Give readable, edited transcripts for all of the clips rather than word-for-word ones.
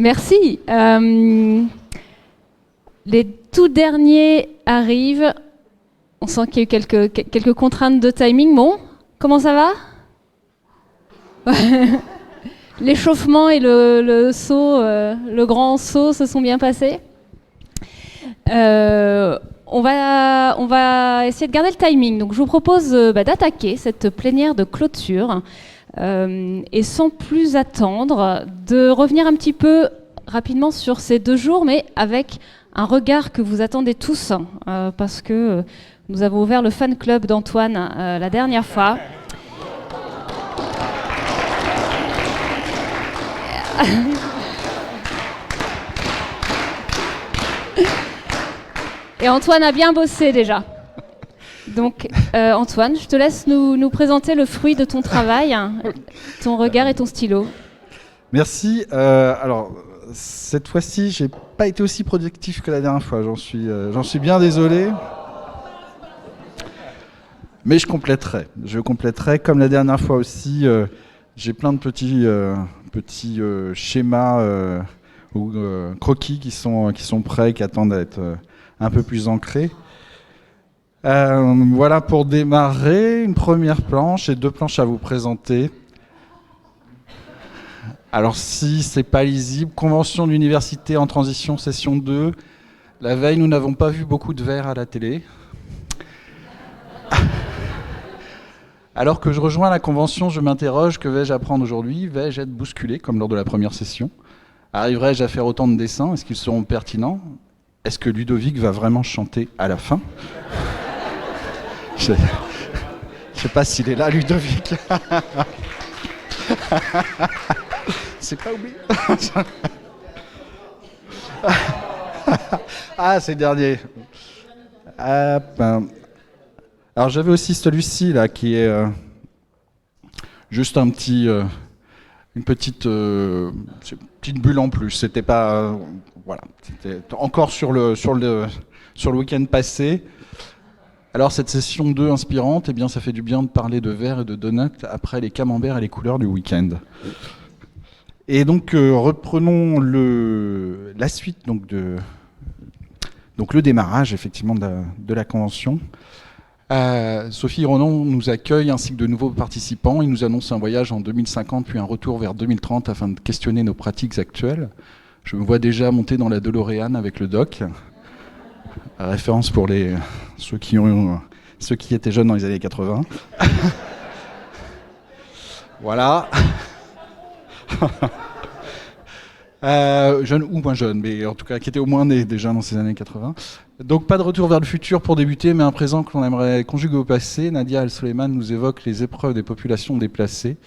Merci. Les tout derniers arrivent. On sent qu'il y a eu quelques contraintes de timing. Bon, comment ça va? L'échauffement et le saut, le grand saut se sont bien passés. On va essayer de garder le timing. Donc, je vous propose d'attaquer cette plénière de clôture et sans plus attendre, de revenir un petit peu rapidement sur ces 2 jours, mais avec un regard que vous attendez tous, parce que nous avons ouvert le fan club d'Antoine la dernière fois. Et Antoine a bien bossé déjà. Donc Antoine, je te laisse nous présenter le fruit de ton travail, ton regard et ton stylo. Merci. Alors, cette fois-ci, j'ai pas été aussi productif que la dernière fois. J'en suis bien désolé. Mais je compléterai. Comme la dernière fois aussi. J'ai plein de petits schémas ou croquis qui sont prêts, qui attendent à être un peu plus ancrés. Voilà pour démarrer, une première planche et 2 planches à vous présenter. Alors si c'est pas lisible, convention de l'université en transition, session 2. La veille, nous n'avons pas vu beaucoup de verre à la télé. Alors que je rejoins la convention, je m'interroge, que vais-je apprendre aujourd'hui? Vais-je être bousculé, comme lors de la première session? Arriverai-je à faire autant de dessins? Est-ce qu'ils seront pertinents? Est-ce que Ludovic va vraiment chanter à la fin? Je sais pas s'il est là, Ludovic. C'est pas oublié. Ah, c'est le dernier. Alors j'avais aussi celui-ci là qui est juste une petite bulle en plus. C'était pas voilà, c'était encore sur le week-end passé. Alors cette session 2 inspirante, eh bien ça fait du bien de parler de verre et de donuts après les camemberts et les couleurs du week-end. Et donc reprenons la suite donc le démarrage effectivement de la convention. Sophie Ronan nous accueille ainsi que de nouveaux participants. Il nous annonce un voyage en 2050 puis un retour vers 2030 afin de questionner nos pratiques actuelles. Je me vois déjà monter dans la DeLorean avec le doc. Référence pour ceux qui étaient jeunes dans les années 80. Voilà. Jeune ou moins jeune, mais en tout cas qui était au moins né déjà dans ces années 80. Donc pas de retour vers le futur pour débuter, mais un présent que l'on aimerait conjuguer au passé. Nadia Al-Soleiman nous évoque les épreuves des populations déplacées,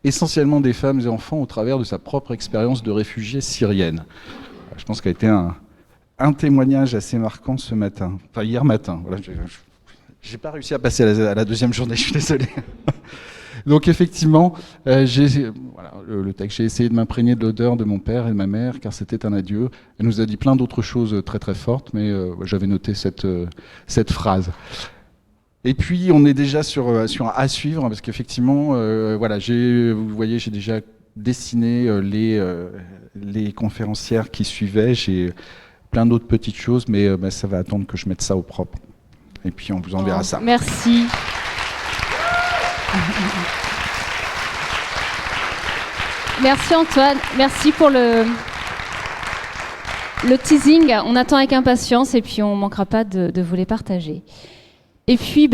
essentiellement des femmes et enfants, au travers de sa propre expérience de réfugiée syrienne. Je pense qu'elle a été un témoignage assez marquant ce matin, enfin hier matin. Voilà, j'ai pas réussi à passer à la deuxième journée, je suis désolé. Donc effectivement, le texte, j'ai essayé de m'imprégner de l'odeur de mon père et de ma mère, car c'était un adieu. Elle nous a dit plein d'autres choses très très fortes, mais j'avais noté cette phrase. Et puis on est déjà sur un à suivre, parce qu'effectivement, vous voyez, j'ai déjà dessiné les conférencières qui suivaient. J'ai plein d'autres petites choses, mais ça va attendre que je mette ça au propre. Et puis on vous enverra ça. Merci. Merci Antoine, merci pour le teasing. On attend avec impatience et puis on ne manquera pas de vous les partager. Et puis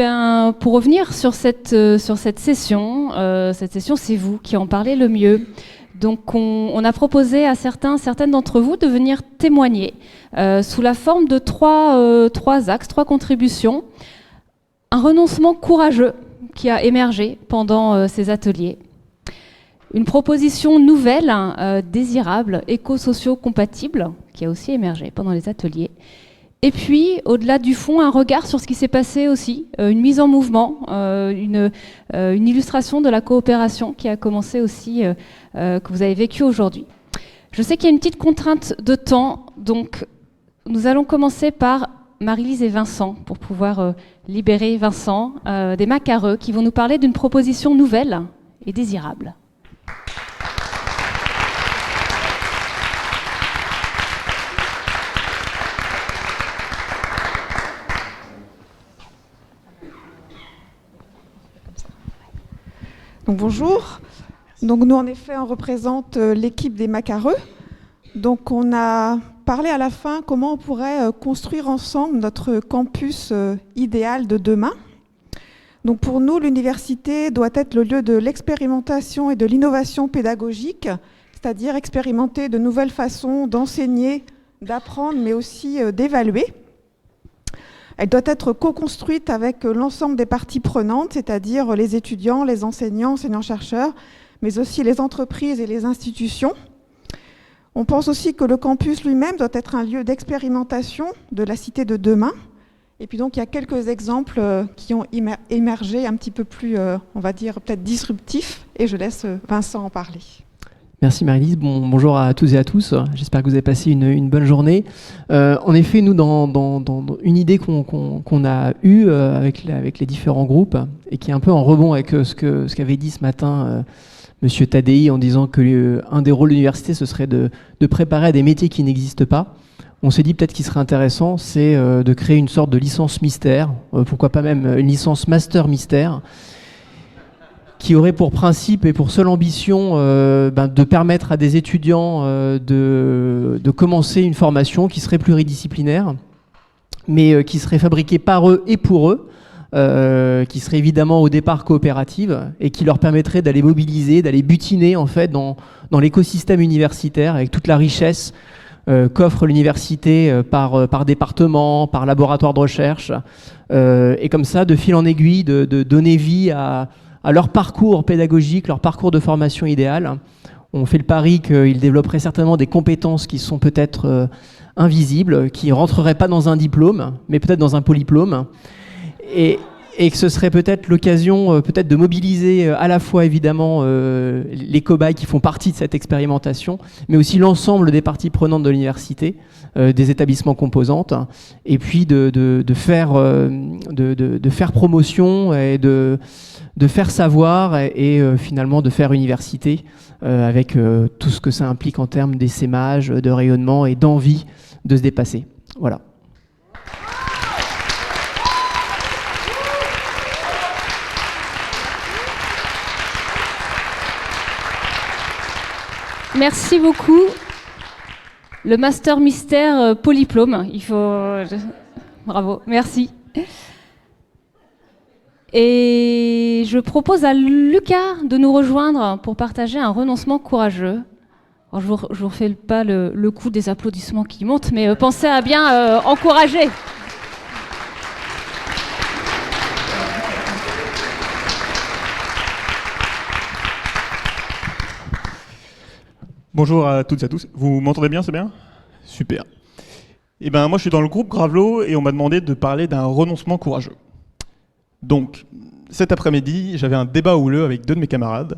pour revenir sur cette session, c'est vous qui en parlez le mieux. Donc on a proposé à certaines d'entre vous de venir témoigner sous la forme de trois axes, 3 contributions. Un renoncement courageux qui a émergé pendant ces ateliers. Une proposition nouvelle, désirable, éco-socio-compatible, qui a aussi émergé pendant les ateliers. Et puis, au-delà du fond, un regard sur ce qui s'est passé aussi, une mise en mouvement, une illustration de la coopération qui a commencé aussi, que vous avez vécu aujourd'hui. Je sais qu'il y a une petite contrainte de temps, donc nous allons commencer par Marie-Lise et Vincent, pour pouvoir libérer Vincent des macareux, qui vont nous parler d'une proposition nouvelle et désirable. Donc bonjour. Donc nous, en effet, on représente l'équipe des Macareux. Donc on a parlé à la fin comment on pourrait construire ensemble notre campus idéal de demain. Donc pour nous, l'université doit être le lieu de l'expérimentation et de l'innovation pédagogique, c'est-à-dire expérimenter de nouvelles façons d'enseigner, d'apprendre, mais aussi d'évaluer. Elle doit être co-construite avec l'ensemble des parties prenantes, c'est-à-dire les étudiants, les enseignants, enseignants-chercheurs, mais aussi les entreprises et les institutions. On pense aussi que le campus lui-même doit être un lieu d'expérimentation de la cité de demain. Et puis donc, il y a quelques exemples qui ont émergé un petit peu plus, on va dire, peut-être disruptifs. Et je laisse Vincent en parler. Merci Marie-Lise, bonjour à tous et à tous, j'espère que vous avez passé une bonne journée. En effet, nous, dans une idée qu'on a eue avec les différents groupes, et qui est un peu en rebond avec ce qu'avait dit ce matin Monsieur Tadei, en disant que un des rôles de l'université, ce serait de préparer à des métiers qui n'existent pas. On s'est dit peut-être qu'il serait intéressant, c'est de créer une sorte de licence mystère, pourquoi pas même une licence master mystère, qui aurait pour principe et pour seule ambition de permettre à des étudiants de commencer une formation qui serait pluridisciplinaire, mais qui serait fabriquée par eux et pour eux, qui serait évidemment au départ coopérative et qui leur permettrait d'aller mobiliser, d'aller butiner en fait dans l'écosystème universitaire avec toute la richesse qu'offre l'université par département, par laboratoire de recherche, et comme ça, de fil en aiguille, de donner vie à leur parcours pédagogique, leur parcours de formation idéal. On fait le pari qu'ils développeraient certainement des compétences qui sont peut-être invisibles, qui ne rentreraient pas dans un diplôme, mais peut-être dans un polyplôme. Et que ce serait peut-être l'occasion peut-être de mobiliser à la fois évidemment les cobayes qui font partie de cette expérimentation, mais aussi l'ensemble des parties prenantes de l'université, des établissements composantes, et puis de faire promotion et de faire savoir et finalement de faire université avec tout ce que ça implique en termes d'essaimage, de rayonnement et d'envie de se dépasser. Voilà. Merci beaucoup. Le master mystère polyplôme, il faut... Bravo, merci. Et je propose à Lucas de nous rejoindre pour partager un renoncement courageux. Alors, je vous refais pas le coup des applaudissements qui montent, mais pensez à bien encourager. Bonjour à toutes et à tous. Vous m'entendez bien, c'est bien ? Super. Eh ben, moi, je suis dans le groupe Gravelot et on m'a demandé de parler d'un renoncement courageux. Donc, cet après-midi, j'avais un débat houleux avec deux de mes camarades,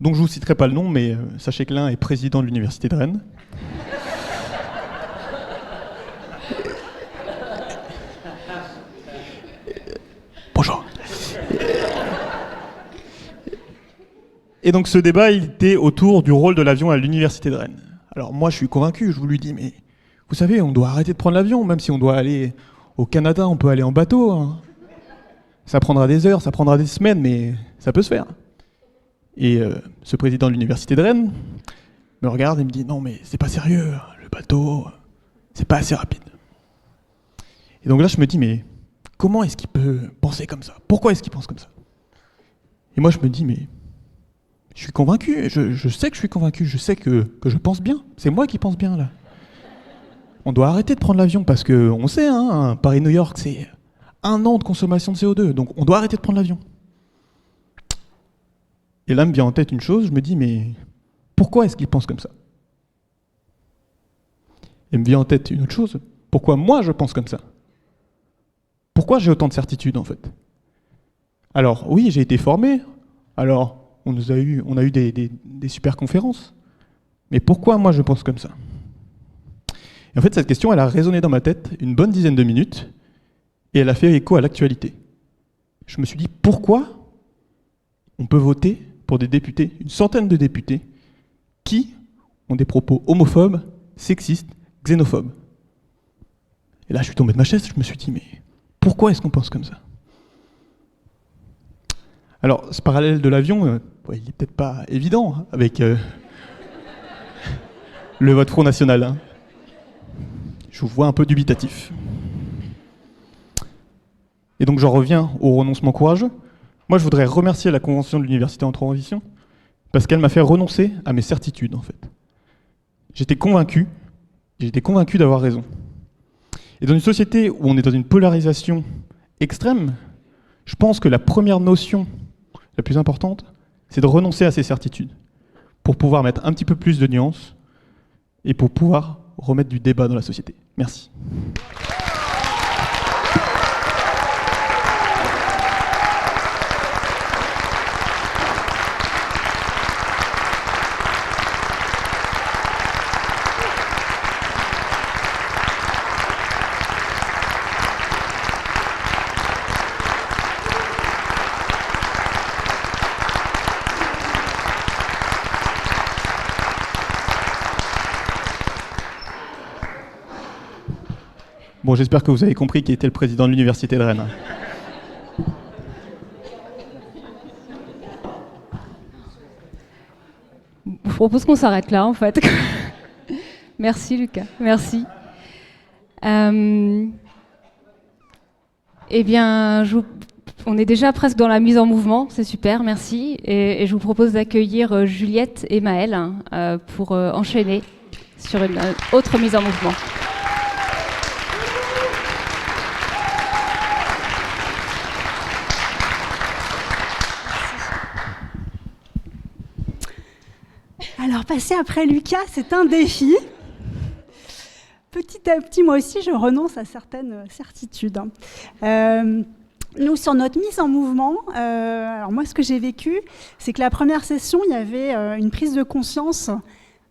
dont je ne vous citerai pas le nom, mais sachez que l'un est président de l'Université de Rennes. Bonjour. Et donc ce débat, il était autour du rôle de l'avion à l'Université de Rennes. Alors moi, je suis convaincu, je vous lui dis, mais vous savez, on doit arrêter de prendre l'avion, même si on doit aller au Canada, on peut aller en bateau. Hein. Ça prendra des heures, ça prendra des semaines, mais ça peut se faire. Et ce président de l'Université de Rennes me regarde et me dit, non mais c'est pas sérieux, le bateau, c'est pas assez rapide. Et donc là, je me dis, mais comment est-ce qu'il peut penser comme ça ? Pourquoi est-ce qu'il pense comme ça ? Et moi, je me dis, mais je suis convaincu, je sais que je suis convaincu, je sais que je pense bien. C'est moi qui pense bien, là. On doit arrêter de prendre l'avion parce qu'on sait, hein, Paris-New York, c'est 1 an de consommation de CO2, donc on doit arrêter de prendre l'avion. Et là me vient en tête une chose, je me dis, mais pourquoi est-ce qu'il pense comme ça ? Et me vient en tête une autre chose, pourquoi moi je pense comme ça ? Pourquoi j'ai autant de certitudes, en fait ? Alors, oui, j'ai été formé, alors on a eu des super conférences, mais pourquoi moi je pense comme ça ? Et en fait, cette question, elle a résonné dans ma tête une bonne dizaine de minutes, et elle a fait écho à l'actualité. Je me suis dit, pourquoi on peut voter pour des députés, une centaine de députés, qui ont des propos homophobes, sexistes, xénophobes ? Et là, je suis tombé de ma chaise, je me suis dit, mais pourquoi est-ce qu'on pense comme ça ? Alors, ce parallèle de l'avion, il n'est peut-être pas évident hein, avec le vote Front National. Hein. Je vous vois un peu dubitatif. Et donc, j'en reviens au renoncement courageux. Moi, je voudrais remercier la Convention de l'Université en transition parce qu'elle m'a fait renoncer à mes certitudes, en fait. J'étais convaincu d'avoir raison. Et dans une société où on est dans une polarisation extrême, je pense que la première notion la plus importante, c'est de renoncer à ses certitudes pour pouvoir mettre un petit peu plus de nuances et pour pouvoir remettre du débat dans la société. Merci. Bon, j'espère que vous avez compris qui était le président de l'Université de Rennes. Je propose qu'on s'arrête là, en fait. Merci, Lucas. Merci. Eh bien, on est déjà presque dans la mise en mouvement. C'est super, merci. Et je vous propose d'accueillir Juliette et Maëlle pour enchaîner sur une autre mise en mouvement. Alors, passer après Lucas, c'est un défi. Petit à petit, moi aussi, je renonce à certaines certitudes. Nous, sur notre mise en mouvement, alors moi, ce que j'ai vécu, c'est que la première session, il y avait une prise de conscience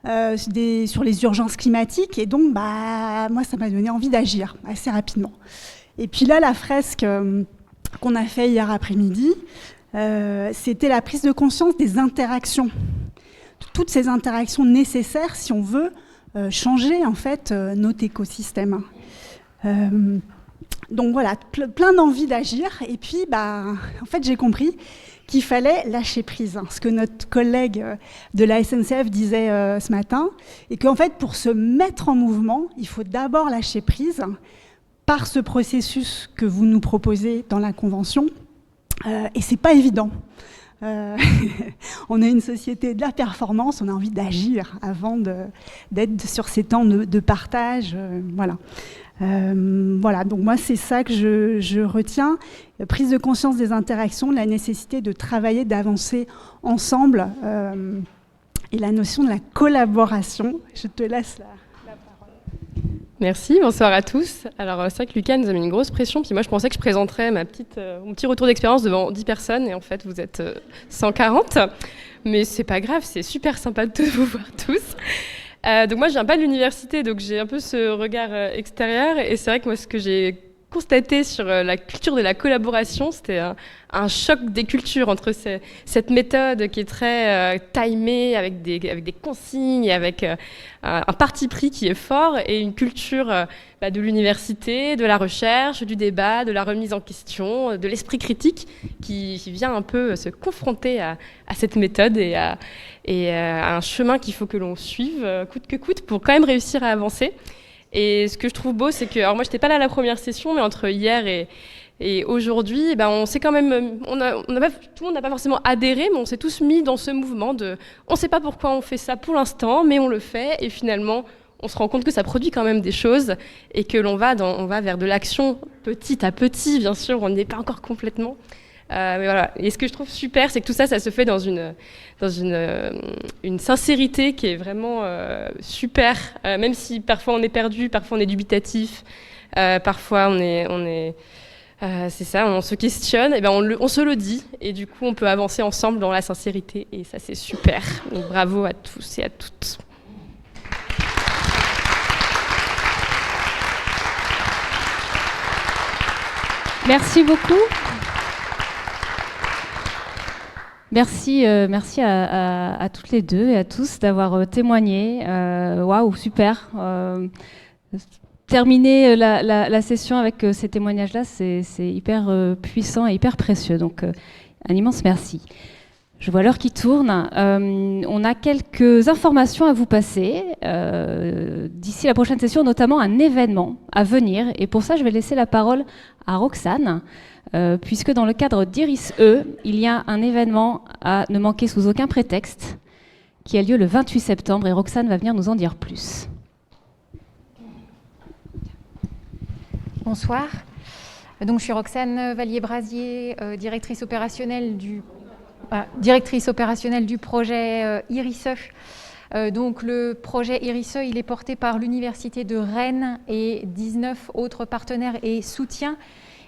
sur les urgences climatiques. Et donc, moi, ça m'a donné envie d'agir assez rapidement. Et puis là, la fresque qu'on a fait hier après-midi, c'était la prise de conscience des interactions. Toutes ces interactions nécessaires si on veut changer en fait notre écosystème. Donc voilà, plein d'envie d'agir. Et puis, en fait, j'ai compris qu'il fallait lâcher prise. Ce que notre collègue de la SNCF disait ce matin, et qu'en fait, pour se mettre en mouvement, il faut d'abord lâcher prise par ce processus que vous nous proposez dans la Convention. Et c'est pas évident. On est une société de la performance, on a envie d'agir avant d'être sur ces temps de partage. Voilà. Voilà, donc moi c'est ça que je retiens, prise de conscience des interactions, la nécessité de travailler, d'avancer ensemble et la notion de la collaboration. Je te laisse la parole. Merci, bonsoir à tous. Alors c'est vrai que Lucas nous a mis une grosse pression, puis moi je pensais que je présenterais mon petit retour d'expérience devant 10 personnes, et en fait vous êtes 140, mais c'est pas grave, c'est super sympa de vous voir tous. Donc moi je viens pas de l'université, donc j'ai un peu ce regard extérieur, et c'est vrai que moi ce que j'ai constaté sur la culture de la collaboration, c'était un choc des cultures entre cette méthode qui est très timée, avec des consignes, avec un parti pris qui est fort, et une culture de l'université, de la recherche, du débat, de la remise en question, de l'esprit critique qui vient un peu se confronter à cette méthode et à un chemin qu'il faut que l'on suive coûte que coûte pour quand même réussir à avancer. Et ce que je trouve beau, c'est que, alors moi, j'étais pas là à la première session, mais entre hier et aujourd'hui, on s'est quand même, tout le monde n'a pas forcément adhéré, mais on s'est tous mis dans ce mouvement on sait pas pourquoi on fait ça pour l'instant, mais on le fait, et finalement, on se rend compte que ça produit quand même des choses, et que on va vers de l'action petit à petit, bien sûr, on n'y est pas encore complètement. Mais voilà. Et ce que je trouve super, c'est que tout ça, ça se fait dans une sincérité qui est vraiment super, même si parfois on est perdu, parfois on est dubitatif, parfois c'est ça, on se questionne, et on se le dit, et du coup on peut avancer ensemble dans la sincérité, et ça c'est super. Donc bravo à tous et à toutes. Merci beaucoup. Merci à toutes les deux et à tous d'avoir témoigné. Waouh, super. Terminer la session avec ces témoignages-là, c'est hyper puissant et hyper précieux. Donc, Un immense merci. Je vois l'heure qui tourne. On a quelques informations à vous passer. D'ici la prochaine session, notamment un événement à venir. Et pour ça, je vais laisser la parole à Roxane, puisque dans le cadre d'Iris E, il y a un événement à ne manquer sous aucun prétexte, qui a lieu le 28 septembre. Et Roxane va venir nous en dire plus. Bonsoir. Donc, je suis Roxane Vallier-Brasier, directrice opérationnelle du projet IRISE. Donc le projet IRISE, il est porté par l'Université de Rennes et 19 autres partenaires et soutiens.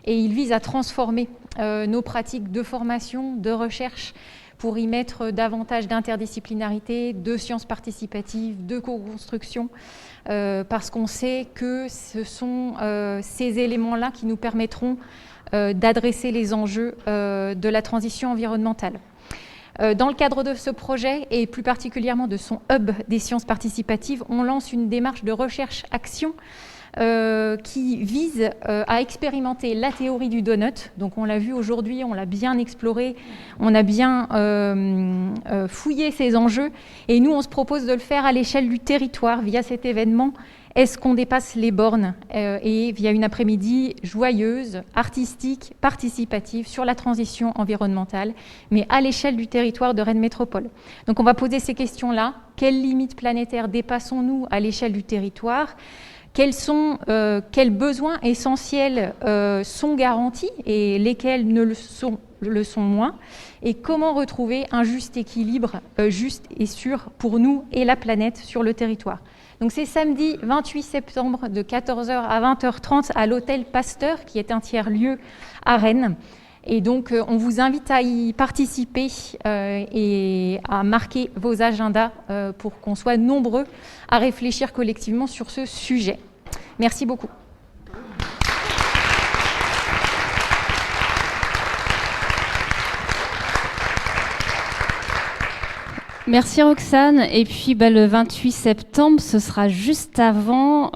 Et il vise à transformer nos pratiques de formation, de recherche, pour y mettre davantage d'interdisciplinarité, de sciences participatives, de co-construction, parce qu'on sait que ce sont ces éléments-là qui nous permettront d'adresser les enjeux de la transition environnementale. Dans le cadre de ce projet, et plus particulièrement de son hub des sciences participatives, on lance une démarche de recherche-action qui vise à expérimenter la théorie du donut. Donc on l'a vu aujourd'hui, on l'a bien exploré, on a bien fouillé ces enjeux. Et nous, on se propose de le faire à l'échelle du territoire via cet événement. Est-ce qu'on dépasse les bornes et via une après-midi joyeuse, artistique, participative sur la transition environnementale, mais à l'échelle du territoire de Rennes Métropole. Donc on va poser ces questions-là. Quelles limites planétaires dépassons-nous à l'échelle du territoire ? Quels besoins essentiels sont garantis et lesquels ne le sont moins ? Et comment retrouver un juste équilibre, juste et sûr pour nous et la planète sur le territoire ? Donc c'est samedi 28 septembre de 14h à 20h30 à l'hôtel Pasteur, qui est un tiers-lieu à Rennes. Et donc on vous invite à y participer et à marquer vos agendas pour qu'on soit nombreux à réfléchir collectivement sur ce sujet. Merci beaucoup. Merci Roxane. Et puis le 28 septembre, ce sera juste avant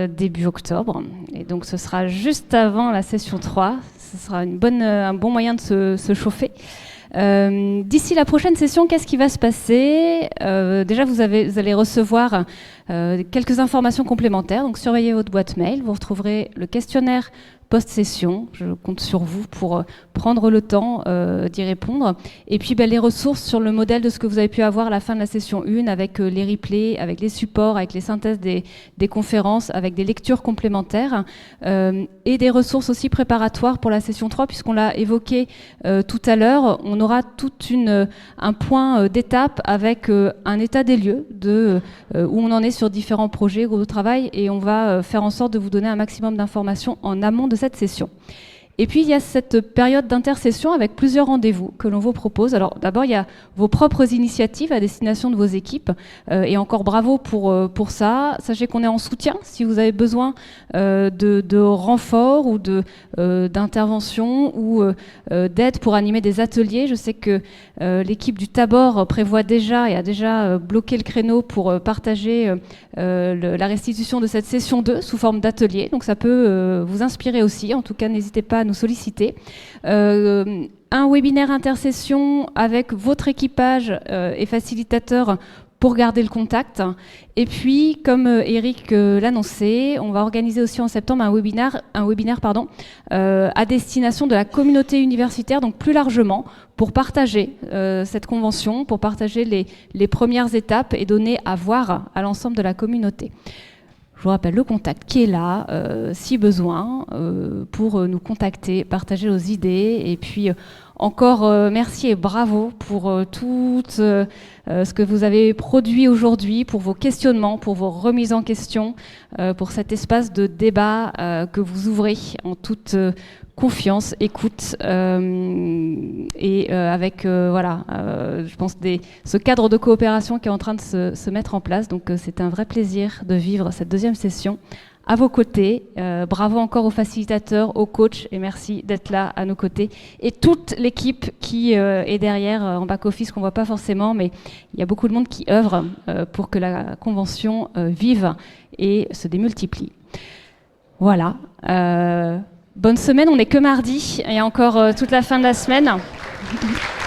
début octobre. Et donc ce sera juste avant la session 3. Ce sera un bon moyen de se chauffer. D'ici la prochaine session, qu'est-ce qui va se passer ? Déjà, vous allez recevoir quelques informations complémentaires. Donc surveillez votre boîte mail. Vous retrouverez le questionnaire post-session. Je compte sur vous pour prendre le temps d'y répondre. Et puis les ressources sur le modèle de ce que vous avez pu avoir à la fin de la session 1, avec les replays, avec les supports, avec les synthèses des conférences, avec des lectures complémentaires, et des ressources aussi préparatoires pour la session 3, puisqu'on l'a évoqué tout à l'heure. On aura un point d'étape avec un état des lieux de où on en est sur différents projets, groupes de travail, et on va faire en sorte de vous donner un maximum d'informations en amont de cette session. Et puis, il y a cette période d'intercession avec plusieurs rendez-vous que l'on vous propose. Alors, d'abord, il y a vos propres initiatives à destination de vos équipes. Et encore bravo pour ça. Sachez qu'on est en soutien. Si vous avez besoin de renforts ou d'intervention ou d'aide pour animer des ateliers, je sais que l'équipe du Tabor prévoit déjà et a déjà bloqué le créneau pour partager la restitution de cette session 2 sous forme d'atelier. Donc, ça peut vous inspirer aussi. En tout cas, n'hésitez pas à nous solliciter. Un webinaire intercession avec votre équipage et facilitateur pour garder le contact. Et puis, comme Eric l'annonçait, on va organiser aussi en septembre un webinaire à destination de la communauté universitaire, donc plus largement, pour partager cette convention, pour partager les premières étapes et donner à voir à l'ensemble de la communauté. Je vous rappelle le contact qui est là, si besoin, pour nous contacter, partager nos idées. Et puis, encore merci et bravo pour tout ce que vous avez produit aujourd'hui, pour vos questionnements, pour vos remises en question, pour cet espace de débat que vous ouvrez en toute confiance, écoute, et avec je pense ce cadre de coopération qui est en train de se mettre en place. Donc c'est un vrai plaisir de vivre cette deuxième session à vos côtés. Bravo encore aux facilitateurs, aux coachs, et merci d'être là à nos côtés. Et toute l'équipe qui est derrière, en back-office, qu'on ne voit pas forcément, mais il y a beaucoup de monde qui œuvre pour que la convention vive et se démultiplie. Voilà. Bonne semaine, on n'est que mardi, il y a encore toute la fin de la semaine. Merci.